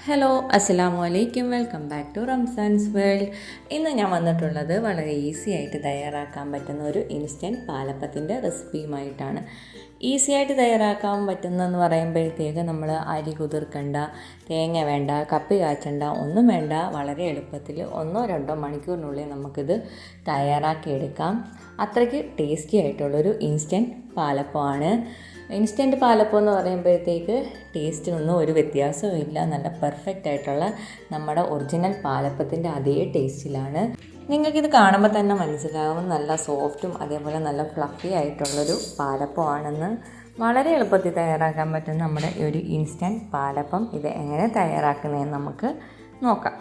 Hello അസ്സലാമു അലൈക്കും, welcome back to Ramzan's world. ഇന്ന് ഞാൻ വന്നിട്ടുള്ളത് വളരെ ഈസി ആയിട്ട് തയ്യാറാക്കാൻ പറ്റുന്ന ഒരു ഇൻസ്റ്റൻറ്റ് പാലപ്പത്തിൻ്റെ റെസിപ്പിയുമായിട്ടാണ്. ഈസി ആയിട്ട് തയ്യാറാക്കാൻ പറ്റുന്നതെന്ന് പറയുമ്പോഴത്തേക്ക് നമ്മൾ അരി കുതിർക്കണ്ട, തേങ്ങ വേണ്ട, കപ്പി കാച്ചണ്ട, ഒന്നും വേണ്ട. വളരെ എളുപ്പത്തിൽ 1-2 മണിക്കൂറിനുള്ളിൽ നമുക്കിത് തയ്യാറാക്കിയെടുക്കാം. അത്രയ്ക്ക് ടേസ്റ്റി ആയിട്ടുള്ളൊരു ഇൻസ്റ്റൻറ്റ് പാലപ്പമാണ്. ഇൻസ്റ്റൻറ്റ് പാലപ്പം എന്ന് പറയുമ്പോഴത്തേക്ക് ടേസ്റ്റിനൊന്നും ഒരു വ്യത്യാസവും ഇല്ല. നല്ല പെർഫെക്റ്റ് ആയിട്ടുള്ള നമ്മുടെ ഒറിജിനൽ പാലപ്പത്തിൻ്റെ അതേ ടേസ്റ്റിലാണ്. നിങ്ങൾക്കിത് കാണുമ്പോൾ തന്നെ മനസ്സിലാവും നല്ല സോഫ്റ്റും അതേപോലെ നല്ല ഫ്ലഫി ആയിട്ടുള്ളൊരു പാലപ്പമാണെന്ന്. വളരെ എളുപ്പത്തിൽ തയ്യാറാക്കാൻ പറ്റുന്ന നമ്മുടെ ഒരു ഇൻസ്റ്റൻറ്റ് പാലപ്പം ഇത് എങ്ങനെ തയ്യാറാക്കുന്നതെന്ന് നമുക്ക് നോക്കാം.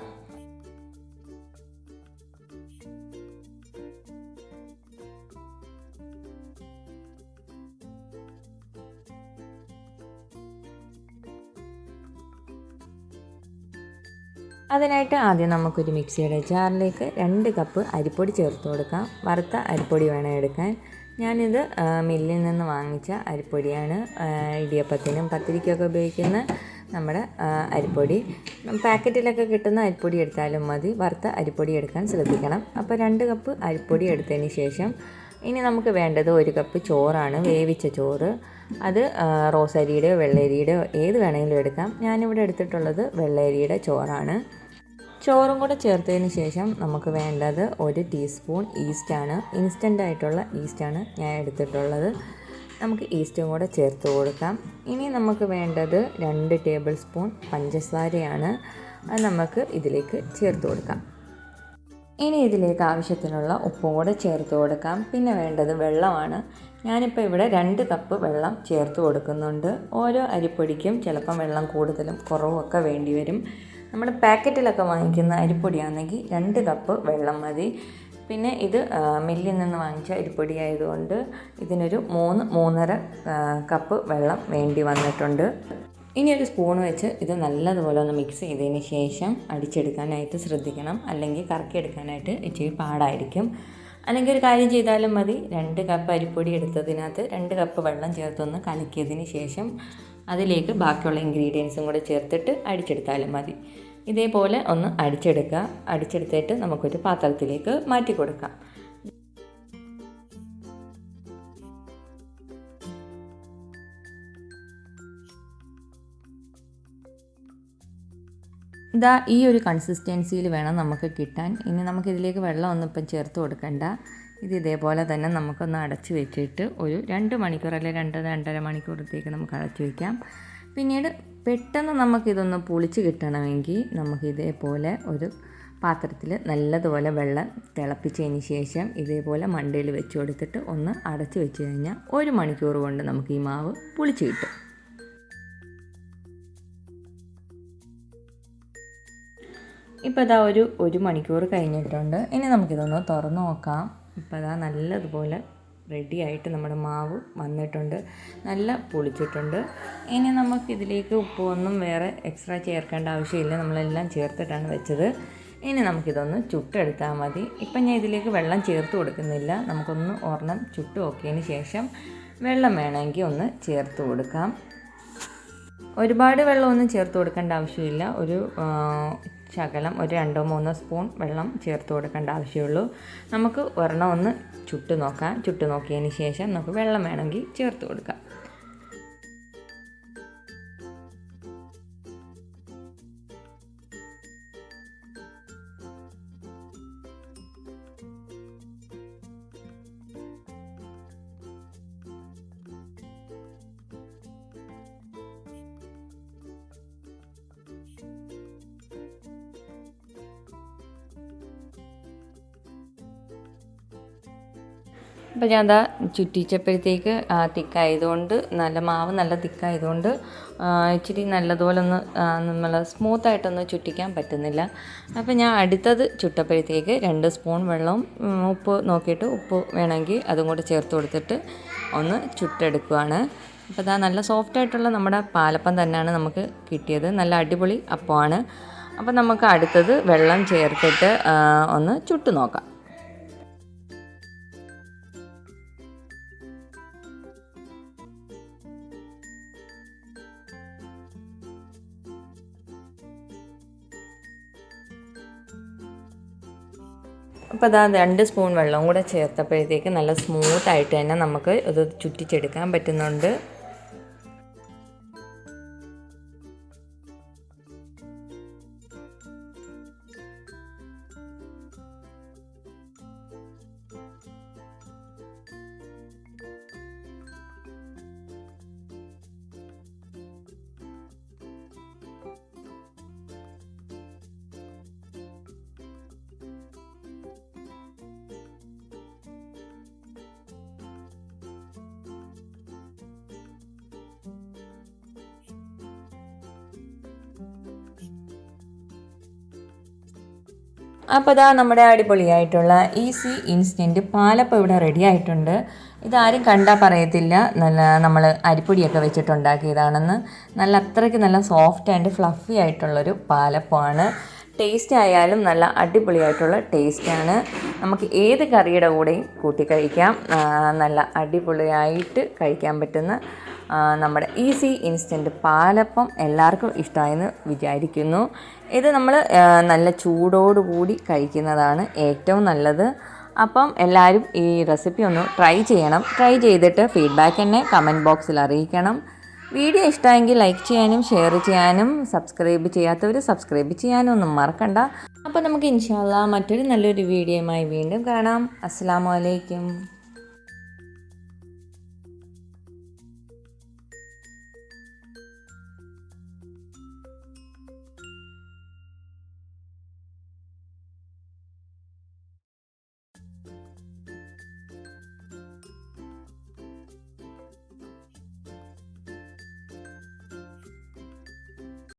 അതിനായിട്ട് ആദ്യം നമുക്കൊരു മിക്സിയുടെ ജാറിലേക്ക് 2 കപ്പ് അരിപ്പൊടി ചേർത്ത് കൊടുക്കാം. വറുത്ത അരിപ്പൊടി വേണം എടുക്കാൻ. ഞാനിത് മില്ലിൽ നിന്ന് വാങ്ങിച്ച അരിപ്പൊടിയാണ്. ഇടിയപ്പത്തിനും പത്തിരിക്കൊക്കെ ഉപയോഗിക്കുന്ന നമ്മുടെ അരിപ്പൊടി. പാക്കറ്റിലൊക്കെ കിട്ടുന്ന അരിപ്പൊടി എടുത്താലും മതി. വറുത്ത അരിപ്പൊടി എടുക്കാൻ ശ്രദ്ധിക്കണം. അപ്പോൾ 2 കപ്പ് അരിപ്പൊടി എടുത്തതിന് ശേഷം ഇനി നമുക്ക് വേണ്ടത് 1 കപ്പ് ചോറാണ്, വേവിച്ച ചോറ്. അത് റോസരിയുടെയോ വെള്ളരിയുടെയോ ഏത് വേണമെങ്കിലും എടുക്കാം. ഞാനിവിടെ എടുത്തിട്ടുള്ളത് വെള്ളരിയുടെ ചോറാണ്. ചോറും കൂടെ ചേർത്തതിന് ശേഷം നമുക്ക് വേണ്ടത് 1 ടീസ്പൂൺ ഈസ്റ്റാണ്. ഇൻസ്റ്റൻ്റ് ആയിട്ടുള്ള ഈസ്റ്റാണ് ഞാൻ എടുത്തിട്ടുള്ളത്. നമുക്ക് ഈസ്റ്റും കൂടെ ചേർത്ത് കൊടുക്കാം. ഇനി നമുക്ക് വേണ്ടത് 2 ടേബിൾ സ്പൂൺ പഞ്ചസാരയാണ്. അത് നമുക്ക് ഇതിലേക്ക് ചേർത്ത് കൊടുക്കാം. ഇനി ഇതിലേക്ക് ആവശ്യത്തിനുള്ള ഉപ്പും കൂടെ ചേർത്ത് കൊടുക്കാം. പിന്നെ വേണ്ടത് വെള്ളമാണ്. ഞാനിപ്പോൾ ഇവിടെ 2 കപ്പ് വെള്ളം ചേർത്ത് കൊടുക്കുന്നുണ്ട്. ഓരോ അരിപ്പൊടിക്കും ചിലപ്പം വെള്ളം കൂടുതലും കുറവുമൊക്കെ വേണ്ടി വരും. നമ്മൾ പാക്കറ്റിലൊക്കെ വാങ്ങിക്കുന്ന അരിപ്പൊടിയാണെങ്കിൽ 2 കപ്പ് വെള്ളം മതി. പിന്നെ ഇത് മില്ലിൽ നിന്ന് വാങ്ങിച്ച അരിപ്പൊടി ആയതുകൊണ്ട് ഇതിനൊരു 3-3.5 കപ്പ് വെള്ളം വേണ്ടി വന്നിട്ടുണ്ട്. ഇനി ഒരു സ്പൂൺ വെച്ച് ഇത് നല്ലതുപോലെ ഒന്ന് മിക്സ് ചെയ്തതിന് ശേഷം അടിച്ചെടുക്കാനായിട്ട് ശ്രദ്ധിക്കണം. അല്ലെങ്കിൽ കറക്കിയെടുക്കാനായിട്ട് ഇച്ചിരി പാടായിരിക്കും. അല്ലെങ്കിൽ ഒരു കാര്യം ചെയ്താലും മതി, 2 കപ്പ് അരിപ്പൊടി എടുത്തതിനകത്ത് 2 കപ്പ് വെള്ളം ചേർത്തൊന്ന് കലക്കിയതിന് ശേഷം അതിലേക്ക് ബാക്കിയുള്ള ഇൻഗ്രീഡിയൻസും കൂടെ ചേർത്തിട്ട് അടിച്ചെടുത്താലും മതി. ഇതേപോലെ ഒന്ന് അടിച്ചെടുക്കുക. അടിച്ചെടുത്തിട്ട് നമുക്കൊരു പാത്രത്തിലേക്ക് മാറ്റി കൊടുക്കാം. ഇതാ ഈ ഒരു കൺസിസ്റ്റൻസിയിൽ വേണം നമുക്ക് കിട്ടാൻ. ഇനി നമുക്കിതിലേക്ക് വെള്ളമൊന്നും ഇപ്പം ചേർത്ത് കൊടുക്കണ്ട. ഇത് ഇതേപോലെ തന്നെ നമുക്കൊന്ന് അടച്ച് വെച്ചിട്ട് ഒരു 2 മണിക്കൂർ അല്ലെങ്കിൽ 2-2.5 മണിക്കൂറത്തേക്ക് നമുക്ക് അടച്ച് വയ്ക്കാം. പിന്നീട് പെട്ടെന്ന് നമുക്കിതൊന്ന് പുളിച്ച് കിട്ടണമെങ്കിൽ നമുക്ക് ഇതേപോലെ ഒരു പാത്രത്തിൽ നല്ലതുപോലെ വെള്ളം തിളപ്പിച്ചതിന് ശേഷം ഇതേപോലെ മണ്ടയിൽ വെച്ച് കൊടുത്തിട്ട് ഒന്ന് അടച്ച് വെച്ച് കഴിഞ്ഞാൽ 1 മണിക്കൂർ കൊണ്ട് നമുക്ക് ഈ മാവ് പുളിച്ച് കിട്ടും. ഇപ്പോൾ ഇതാ ഒരു മണിക്കൂർ കഴിഞ്ഞിട്ടുണ്ട്. ഇനി നമുക്കിതൊന്ന് തുറന്ന് നോക്കാം. ഇപ്പോൾ ഇതാ നല്ലതുപോലെ റെഡിയായിട്ട് നമ്മുടെ മാവ് വന്നിട്ടുണ്ട്, നല്ല പൊളിച്ചിട്ടുണ്ട്. ഇനി നമുക്കിതിലേക്ക് ഉപ്പൊന്നും വേറെ എക്സ്ട്രാ ചേർക്കേണ്ട ആവശ്യമില്ല. നമ്മളെല്ലാം ചേർത്തിട്ടാണ് വെച്ചത്. ഇനി നമുക്കിതൊന്ന് ചുട്ടെടുത്താൽ മതി. ഇപ്പം ഞാൻ ഇതിലേക്ക് വെള്ളം ചേർത്ത് കൊടുക്കുന്നില്ല. നമുക്കൊന്ന് ഒരെണ്ണം ചുട്ട് നോക്കിയതിന് ശേഷം വെള്ളം വേണമെങ്കിൽ ഒന്ന് ചേർത്ത് കൊടുക്കാം. ഒരുപാട് വെള്ളമൊന്നും ചേർത്ത് കൊടുക്കേണ്ട ആവശ്യമില്ല. ഒരു ശകലം ഒരു 2-3 സ്പൂൺ വെള്ളം ചേർത്ത് കൊടുക്കേണ്ട ആവശ്യമുള്ളൂ. നമുക്ക് ഒരെണ്ണം ഒന്ന് ചുട്ട് നോക്കാം. ചുട്ട് നോക്കിയതിന് ശേഷം നമുക്ക് വെള്ളം വേണമെങ്കിൽ ചേർത്ത് കൊടുക്കാം. അപ്പോൾ ഞാൻ അതാ ചുറ്റിച്ചപ്പോഴത്തേക്ക് തിക്കായതുകൊണ്ട് മാവ് നല്ല തിക്കായതുകൊണ്ട് ഇച്ചിരി നല്ലതുപോലെ ഒന്ന് നമ്മൾ സ്മൂത്തായിട്ടൊന്ന് ചുറ്റിക്കാൻ പറ്റുന്നില്ല. അപ്പോൾ ഞാൻ അടുത്തത് ചുട്ടപ്പോഴത്തേക്ക് 2 സ്പൂൺ വെള്ളവും ഉപ്പ് നോക്കിയിട്ട് ഉപ്പ് വേണമെങ്കിൽ അതും കൂടെ ചേർത്ത് കൊടുത്തിട്ട് ഒന്ന് ചുട്ടെടുക്കുകയാണ്. അപ്പോൾ ഇതാ നല്ല സോഫ്റ്റായിട്ടുള്ള നമ്മുടെ പാലപ്പം തന്നെയാണ് നമുക്ക് കിട്ടിയത്. നല്ല അടിപൊളി അപ്പമാണ്. അപ്പോൾ നമുക്ക് അടുത്തത് വെള്ളം ചേർത്തിട്ട് ഒന്ന് ചുട്ട് നോക്കാം. അപ്പോൾ അതാ 2 സ്പൂൺ വെള്ളവും കൂടെ ചേർത്തപ്പോഴത്തേക്ക് നല്ല സ്മൂത്തായിട്ട് തന്നെ നമുക്ക് ഇത് ചുറ്റിച്ചെടുക്കാൻ പറ്റുന്നുണ്ട്. അപ്പോൾ ഇതാ നമ്മുടെ അടിപൊളിയായിട്ടുള്ള ഈസി ഇൻസ്റ്റൻറ്റ് പാലപ്പം ഇവിടെ റെഡി ആയിട്ടുണ്ട്. ഇതാരും കണ്ടാൽ പറയത്തില്ല നല്ല നമ്മൾ അരിപ്പൊടിയൊക്കെ വെച്ചിട്ടുണ്ടാക്കിയതാണെന്ന്. അത്രയ്ക്ക് നല്ല സോഫ്റ്റ് ആൻഡ് ഫ്ലഫി ആയിട്ടുള്ളൊരു പാലപ്പമാണ്. ടേസ്റ്റ് ആയാലും നല്ല അടിപൊളിയായിട്ടുള്ള ടേസ്റ്റാണ്. നമുക്ക് ഏത് കറിയുടെ കൂടെയും കൂട്ടി കഴിക്കാം. നല്ല അടിപൊളിയായിട്ട് കഴിക്കാൻ പറ്റുന്ന നമ്മുടെ ഈസി ഇൻസ്റ്റൻറ്റ് പാലപ്പം എല്ലാവർക്കും ഇഷ്ടമായെന്ന് വിചാരിക്കുന്നു. ഇത് നമ്മൾ നല്ല ചൂടോടുകൂടി കഴിക്കുന്നതാണ് ഏറ്റവും നല്ലത്. അപ്പം എല്ലാവരും ഈ റെസിപ്പി ഒന്ന് ട്രൈ ചെയ്യണം. ട്രൈ ചെയ്തിട്ട് ഫീഡ്ബാക്ക് എന്നെ കമൻറ്റ് ബോക്സിൽ അറിയിക്കണം. വീഡിയോ ഇഷ്ടമെങ്കിൽ ലൈക്ക് ചെയ്യാനും ഷെയർ ചെയ്യാനും സബ്സ്ക്രൈബ് ചെയ്യാത്തവർ സബ്സ്ക്രൈബ് ചെയ്യാനും ഒന്നും മറക്കണ്ട. അപ്പോൾ നമുക്ക് ഇൻഷാ അല്ലാഹ് മറ്റൊരു നല്ലൊരു വീഡിയോയുമായി വീണ്ടും കാണാം. അസ്സലാമു അലൈക്കും.